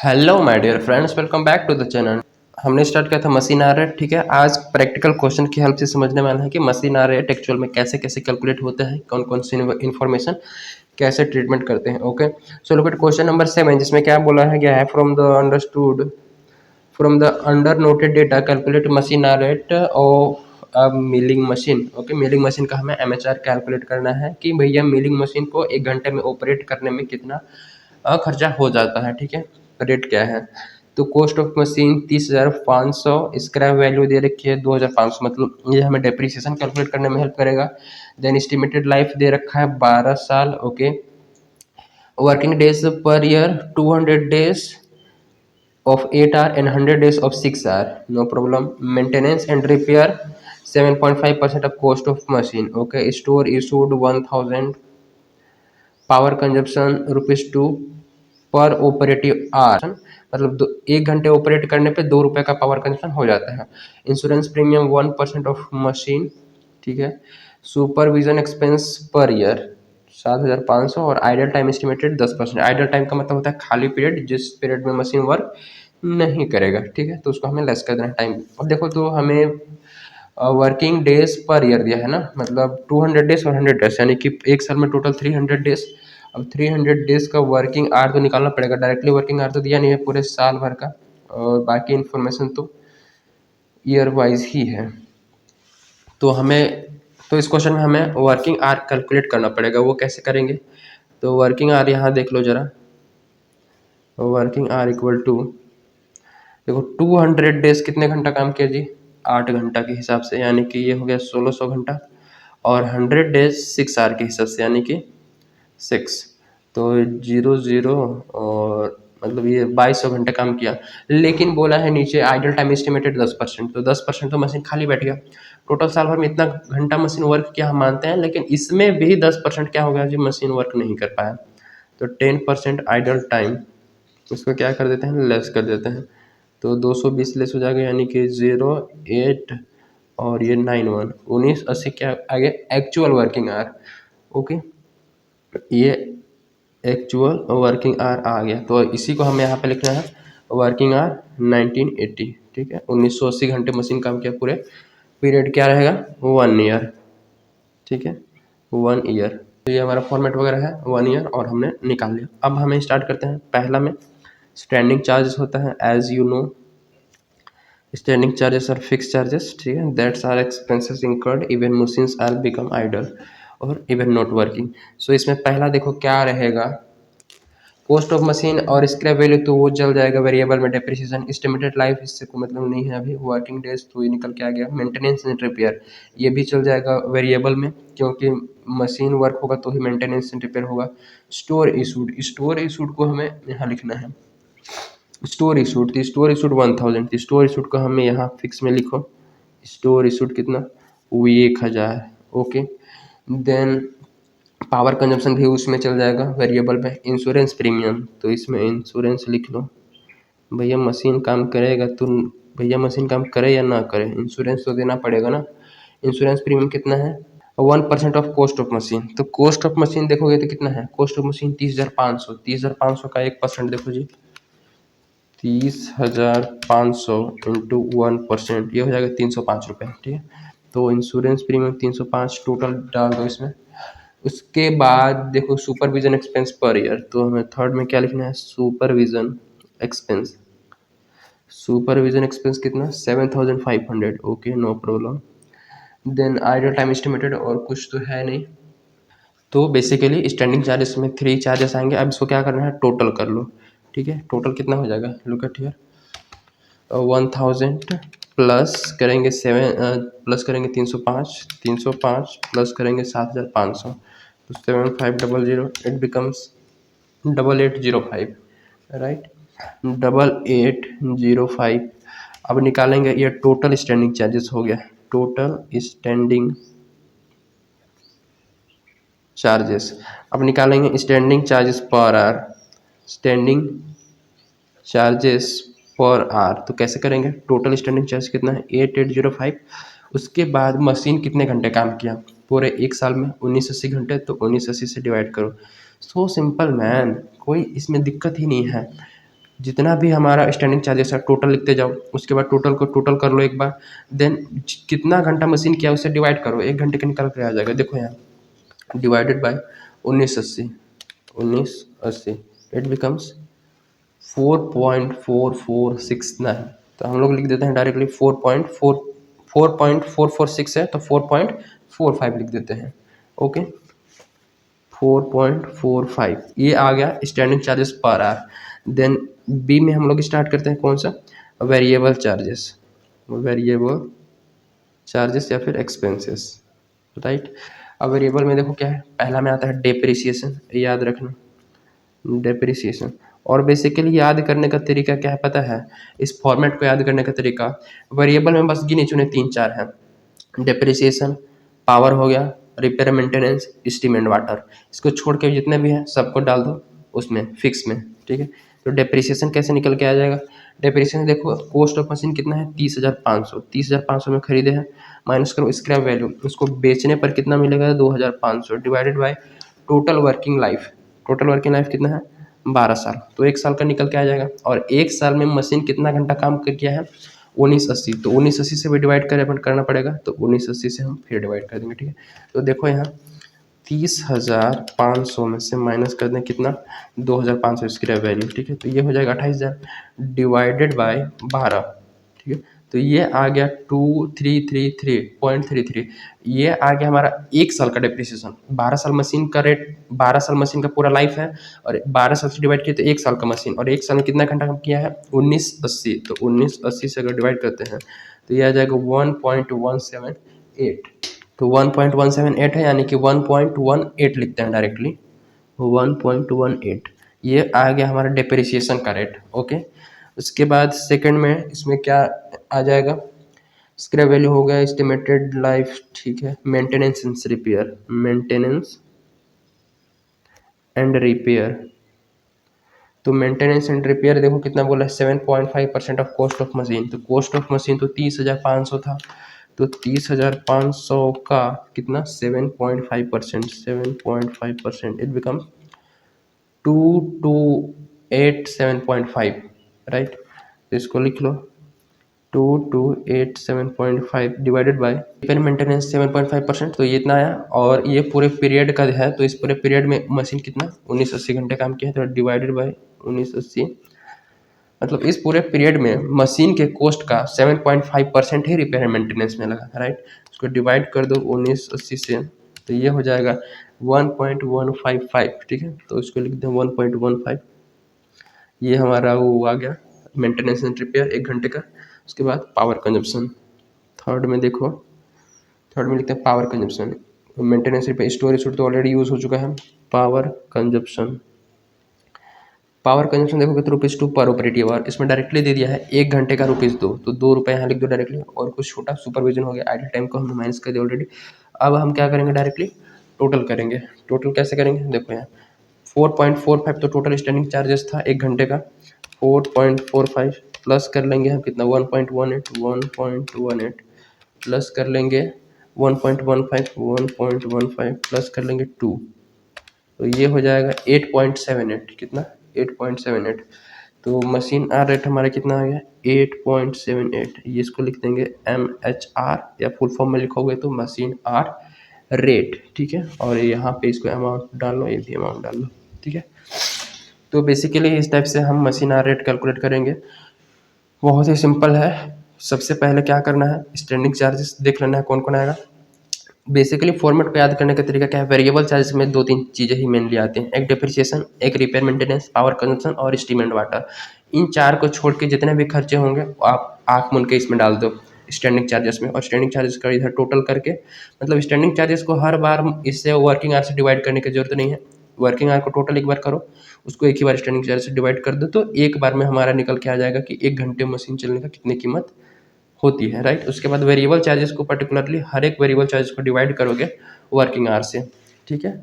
Hello my dear friends, welcome back to the channel. हमने start किया था machine hour rate. ठीक है, आज प्रैक्टिकल क्वेश्चन की हेल्प से समझने वाला है कि मशीन आ रेट एक्चुअल में कैसे कैसे कैलकुलेट होता है, कौन कौन सी इन्फॉर्मेशन कैसे ट्रीटमेंट करते हैं। Okay, so look at question number 7, जिसमें क्या बोला है गया है, from the under noted data calculate machine hour rate of a milling machine. Okay, milling machine का हमें एमएचआर कैलकुलेट करना है कि भैया मिलिंग मशीन को 1 घंटे में ऑपरेट करने में कितना खर्चा हो जाता है। ठीक है, रेट क्या है, तो cost of machine 30,500, scrap value दे रखी है 2,500, मतलब ये हमें डेप्रिसिएशन कैलकुलेट करने में हेल्प करेगा। देन एस्टिमेटेड लाइफ दे रखा है 12 साल। Okay, working days per year 200 days of 8 hour and 100 days of 6 hour, no problem. Maintenance and repair 7.5% of cost of machine. Okay, store issued 1000, power consumption ₹2 पर operative our, मतलब 1 घंटे operate करने पे 2 रुपये का पावर कंजप्शन हो जाता है। Insurance premium 1% of machine. ठीक है, सुपरविजन एक्सपेंस पर ईयर 7,500 और idol time estimated 10%। Idle time का मतलब होता है खाली पीरियड, जिस पीरियड में मशीन वर्क नहीं करेगा। ठीक है, तो उसको हमें लेस कर देना टाइम। और देखो, तो हमें वर्किंग डेज पर ईयर दिया है ना, मतलब 200 डेज और 100 डेज, यानी कि एक साल में टोटल 300 डेज। अब 300 डेज का वर्किंग आवर तो निकालना पड़ेगा, डायरेक्टली वर्किंग आवर तो दिया नहीं है पूरे साल भर का, और बाकी इन्फॉर्मेशन तो ईयर वाइज ही है। तो हमें, तो इस क्वेश्चन में हमें वर्किंग आवर कैलकुलेट करना पड़ेगा। वो कैसे करेंगे, तो वर्किंग आवर यहाँ देख लो जरा। वर्किंग आवर इक्वल टू, देखो 200 डेज कितने घंटा काम किया जी, 8 घंटा के हिसाब से, यानी कि ये हो गया 1600 घंटा। और 100 डेज 6 आवर के हिसाब से, यानी कि 6, तो 0 0 और मतलब ये 2200 घंटे काम किया। लेकिन बोला है नीचे आइडल टाइम एस्टिमेटेड 10%, तो 10% तो मशीन खाली बैठ गया। टोटल साल भर में इतना घंटा मशीन वर्क किया हम मानते हैं, लेकिन इसमें भी 10% क्या हो गया जी, मशीन वर्क नहीं कर पाया। तो 10% आइडल टाइम, उसको क्या कर देते हैं, लेस कर देते हैं। तो 220 लेस हो जाएगा, यानी कि 0 8 और ये 9 1 1980 क्या आ गया, एक्चुअल वर्किंग आवर। ओके, ये एक्चुअल वर्किंग आवर आ गया, तो इसी को हमें यहाँ पे लिखना है वर्किंग आवर 1980। ठीक है, 1980 घंटे मशीन काम किया, पूरे पीरियड क्या रहेगा, 1 ईयर। ठीक है, 1 ईयर, तो ये हमारा फॉर्मेट वगैरह है 1 ईयर, और हमने निकाल लिया। अब हमें स्टार्ट करते हैं। पहला में स्टैंडिंग चार्जेस होता है, as you know standing charges are fix charges. ठीक है, that's are expenses incurred even machines are become idle और इवन नॉट वर्किंग। सो इसमें पहला देखो क्या रहेगा, कॉस्ट ऑफ मशीन और स्क्रैप वैल्यू, तो वो चल जाएगा वेरिएबल में। डेप्रिसिएशन, एस्टिमेटेड लाइफ, इससे कोई मतलब नहीं है अभी। वर्किंग डेज तो ये निकल के आ गया। मेंटेनेंस एंड रिपेयर, ये भी चल जाएगा वेरिएबल में, क्योंकि मशीन वर्क होगा तो ही मेंटेनेंस एंड रिपेयर होगा। स्टोर इशूड को हमें यहाँ लिखना है। स्टोर इशूड 1000, स्टोर इशूड को हमें यहाँ फिक्स में लिखो। स्टोर इशूड कितना, वो 1000। ओके, देन पावर कंजम्पशन भी उसमें चल जाएगा वेरिएबल में। इंश्योरेंस प्रीमियम, तो इसमें इंश्योरेंस लिख लो। भैया मशीन काम करेगा तो, भैया मशीन काम करे या ना करे, इंश्योरेंस तो देना पड़ेगा ना। इंश्योरेंस प्रीमियम कितना है, 1% ऑफ कॉस्ट ऑफ मशीन। तो कॉस्ट ऑफ मशीन देखोगे तो कितना है, कॉस्ट ऑफ मशीन 30,500। 30,500 का 1% देखो जी, 30,500 इंटू 1%, ये हो जाएगा 305 रुपये। ठीक है, तो इंश्योरेंस प्रीमियम 305 टोटल डाल दो इसमें। उसके बाद देखो सुपरविजन एक्सपेंस पर ईयर, तो हमें थर्ड में क्या लिखना है, सुपरविजन एक्सपेंस। सुपरविजन एक्सपेंस कितना, 7,500। Okay, no problem. Then idle time estimated, और कुछ तो है नहीं। तो बेसिकली स्टैंडिंग चार्जेस में 3 चार्जेस आएंगे। अब इसको क्या करना है, टोटल कर लो। ठीक है, टोटल कितना हो जाएगा, लुक एट हियर, 1000 प्लस करेंगे प्लस करेंगे 305 प्लस करेंगे 7,500, तो 7500, इट बिकम्स 8805, राइट, 8805। अब निकालेंगे, ये टोटल स्टैंडिंग चार्जेस हो गया, टोटल स्टैंडिंग चार्जेस। अब निकालेंगे standing charges per our, standing charges per our, तो कैसे करेंगे, टोटल स्टैंडिंग चार्ज कितना है, 8805। उसके बाद मशीन कितने घंटे काम किया पूरे एक साल में, 1980 घंटे, तो 1980 से डिवाइड करो। सो सिंपल मैन, कोई इसमें दिक्कत ही नहीं है। जितना भी हमारा स्टैंडिंग चार्जेस है टोटल लिखते जाओ, उसके बाद टोटल को टोटल कर लो एक बार, देन कितना घंटा मशीन किया उसे डिवाइड करो, 1 घंटे का निकल के आ जाएगा। देखो यहाँ डिवाइडेड बाय 1980, 1980 इट बिकम्स 4.4469। तो हम लोग लिख देते हैं डायरेक्टली 4.46 है तो 4.45 लिख देते हैं। ओके 4.45 ये आ गया standing charges per hour. Then B में हम लोग स्टार्ट करते हैं कौन सा, वेरिएबल चार्जेस, वेरिएबल चार्जेस या फिर एक्सपेंसेस, राइट। अब वेरिएबल में देखो क्या है, पहला में आता है डेप्रिसिएशन, याद रखना डेप्रिसिएशन। और बेसिकली याद करने का तरीका क्या है पता है, इस फॉर्मेट को याद करने का तरीका, वेरिएबल में बस गिने चुने 3-4 हैं, डेप्रिसिएशन, पावर हो गया, repair maintenance, steam and water, इसको छोड़ के जितने भी हैं सबको डाल दो उसमें फिक्स में, ठीक है। तो डेप्रिसिएशन कैसे निकल के आ जाएगा, डेप्रिसिएशन देखो कॉस्ट ऑफ मशीन कितना है 30,500, 30,500 में खरीदे हैं, माइनस करो स्क्रैप वैल्यू, उसको बेचने पर कितना मिलेगा 2,500 divided by total working life, total working life कितना है 12 साल, तो 1 साल का निकल के आ जाएगा। और 1 साल में मशीन कितना घंटा काम किया है 1980, तो 1980 से भी डिवाइड करना पड़ेगा, तो 1980 से हम फिर डिवाइड कर देंगे, ठीक है। तो देखो यहाँ 30,500 में से माइनस कर दें कितना 2,500 इसकी वैल्यू, ठीक है। तो ये हो जाएगा 28,000 डिवाइडेड बाय 12, ठीक है। तो ये आ गया 2333.33, ये आ गया हमारा 1 साल का डेप्रिसिएशन। 12 साल मशीन का रेट, 12 साल मशीन का पूरा लाइफ है, और 12 साल से डिवाइड किया तो 1 साल का मशीन, और 1 साल में कितना घंटा काम किया है 1980, तो 1980 से अगर डिवाइड करते हैं तो ये आ जाएगा 1.178, तो 1.178 है, यानी कि 1.18 लिखते हैं डायरेक्टली 1.18, ये आ गया हमारा डेप्रिसिएशन का रेट। ओके उसके बाद सेकंड में इसमें क्या आ जाएगा, स्क्रैप वैल्यू हो गया, एस्टिमेटेड लाइफ, ठीक है, maintenance and repair, maintenance and repair, तो मेंटेनेंस एंड रिपेयर देखो कितना बोला है 7.5% ऑफ कॉस्ट ऑफ मशीन, तो कॉस्ट ऑफ मशीन तो 30,500 था, तो 30,500 का कितना 7.5%, 7.5% इट बिकम 2287.5, राइट। तो इसको लिख लो 2287.5 डिवाइडेड बाय रिपेयर मेंटेनेंस 7.5%, तो ये इतना आया, और ये पूरे पीरियड का है, तो इस पूरे पीरियड में मशीन कितना 1980 घंटे काम किया है, तो डिवाइडेड बाय 1980, मतलब इस पूरे पीरियड में मशीन के कॉस्ट का 7.5% ही रिपेयर मेंटेनेंस में लगा, राइट। उसको डिवाइड कर दो 1980 से, तो ये हो जाएगा 1.155, ठीक है। तो इसको लिख दें 1.15, ये हमारा वो आ गया मेंटेनेंस एंड रिपेयर 1 घंटे का। उसके बाद पावर कंजप्शन, थर्ड में देखो, थर्ड में लिखते हैं power consumption, maintenance repair storage तो ऑलरेडी यूज़ हो चुका है, पावर कंजप्शन, पावर कंजप्शन देखो कितना ₹2 पर ऑपरेटिव आवर, इसमें डायरेक्टली दे दिया है 1 घंटे का ₹2, तो ₹2 यहाँ लिख दो डायरेक्टली, और कुछ छोटा सुपरविजन हो गया, आइडल टाइम को हमने माइनस कर दिया ऑलरेडी। अब हम क्या करेंगे डायरेक्टली टोटल करेंगे, टोटल कैसे करेंगे देखो यहाँ 4.45 तो टोटल स्टैंडिंग चार्जेस था 1 घंटे का, 4.45 प्लस कर लेंगे हम कितना 1.18 प्लस कर लेंगे 1.15 प्लस कर लेंगे 2, तो ये हो जाएगा 8.78, कितना 8.78, तो मशीन आर रेट हमारा कितना आ गया 8.78, ये इसको लिख देंगे MHR, या फुल फॉर्म में लिखोगे तो मशीन आर रेट, ठीक है। और यहाँ पे इसको अमाउंट डाल लो, ये भी अमाउंट डाल लो, ठीक है। तो बेसिकली इस टाइप से हम मशीन आर रेट कैलकुलेट करेंगे, बहुत ही सिंपल है। सबसे पहले क्या करना है, स्टैंडिंग चार्जेस देख लेना है कौन कौन आएगा। बेसिकली फॉर्मेट को याद करने का तरीका क्या है, वेरिएबल चार्जेस में 2-3 चीज़ें ही मेनली आती हैं, एक डेप्रिसिएशन, एक रिपेयर मेंटेनेंस, पावर कंजप्शन और स्टीम एंड वाटर। इन 4 को छोड़ के जितने भी खर्चे होंगे आप आँख मूंद के इसमें डाल दो स्टैंडिंग चार्जेस में, और स्टैंडिंग चार्जेस का इधर टोटल करके, मतलब स्टैंडिंग चार्जेस को हर बार इससे वर्किंग आवर से डिवाइड करने की जरूरत नहीं है, वर्किंग आवर को टोटल एक बार करो, उसको एक ही बार स्टैंडिंग चार्ज से डिवाइड कर दो, तो एक बार में हमारा निकल के आ जाएगा कि 1 घंटे मशीन चलने का कितनी कीमत होती है, राइट। उसके बाद वेरिएबल चार्जेस को पर्टिकुलरली हर एक वेरिएबल चार्जेस को डिवाइड करोगे वर्किंग आवर से, ठीक है।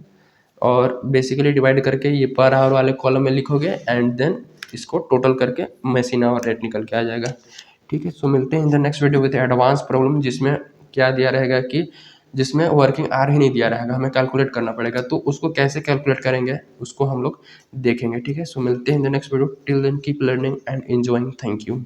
और बेसिकली डिवाइड करके ये पर आवर वाले कॉलम में लिखोगे, एंड देन इसको टोटल करके मशीन आवर रेट निकल के आ जाएगा, ठीक है। सो मिलते हैं in the next video with advance problem, जिसमें क्या दिया रहेगा कि जिसमें वर्किंग आवर ही नहीं दिया रहेगा, हमें कैलकुलेट करना पड़ेगा। तो उसको कैसे कैलकुलेट करेंगे उसको हम लोग देखेंगे, ठीक है। सो मिलते हैं in the next video, till then keep learning and enjoying, thank you.